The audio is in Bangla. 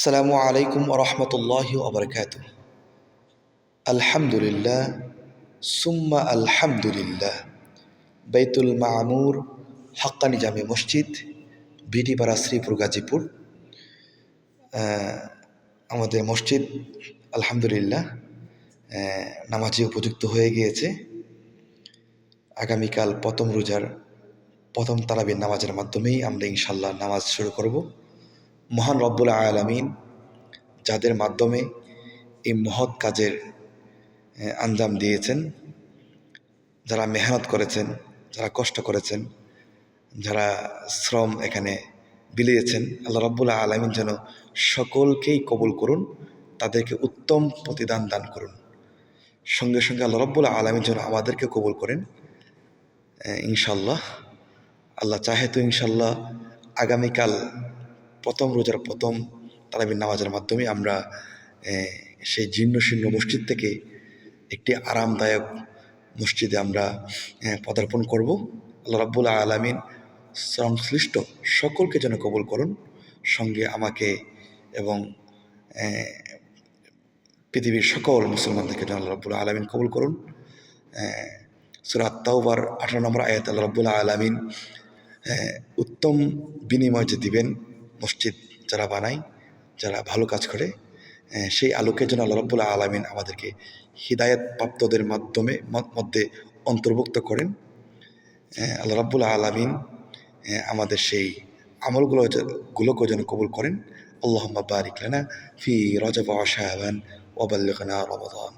আসসালামু আলাইকুম ওয়া রাহমাতুল্লাহি ওয়া বারাকাতুহু। আলহামদুলিল্লাহ সুম্মা আলহামদুলিল্লাহ। বাইতুল মামুর হাক্কানি জামে মসজিদ, বিডিপাড়া, শ্রীপুর, গাজীপুর। আমাদের মসজিদ আলহামদুলিল্লাহ নামাজে উপযুক্ত হয়ে গিয়েছে। আগামীকাল প্রথম রোজার প্রথম তারাবির নামাজের মাধ্যমেই আমরা ইনশাল্লাহ নামাজ শুরু করব। মহান রব্বুল আলামিন যাদের মাধ্যমে এই মহৎ কাজের আঞ্জাম দিয়েছেন, যারা মেহনত করেছেন, যারা কষ্ট করেছেন, যারা শ্রম এখানে বিলিয়েছেন, আল্লাহ রব্বুল আলামিন যেন সকলকেই কবুল করুন, তাদেরকে উত্তম প্রতিদান দান করুন। সঙ্গে সঙ্গে আল্লাহ রব্বুল আলামিন যেন আমাদেরকে কবুল করেন ইনশাল্লাহ। আল্লাহ চাহে তো ইনশাল্লাহ আগামীকাল প্রথম রোজার প্রথম তারাবির নামাজের মাধ্যমে আমরা সেই জীর্ণ শীর্ণ মসজিদ থেকে একটি আরামদায়ক মসজিদে আমরা পদার্পণ করব। আল্লাহ রাব্বুল আলামিন সংশ্লিষ্ট সকলকে যেন কবুল করুন, সঙ্গে আমাকে এবং পৃথিবীর সকল মুসলমানদেরকে যেন আল্লাহ রাব্বুল আলামিন কবুল করুন। সূরা আত-তাওবার 18 নম্বর আয়াতে আল্লাহ রাব্বুল আলামিন উত্তম বিনিময় যে দিবেন, মসজিদ যারা বানায়, যারা ভালো কাজ করে, সেই আলোকে যেন আল্লাহ রাব্বুল আলামিন আমাদেরকে হিদায়াত প্রাপ্তদের মধ্যে অন্তর্ভুক্ত করেন। আল্লাহ রাব্বুল আলামিন আমাদের সেই আমলগুলোকে যেন কবুল করেন। আল্লাহুম্মা বারিক লানা ফি রজব ওয়া শাবান ওয়া বাল্লিগনা রমাদান।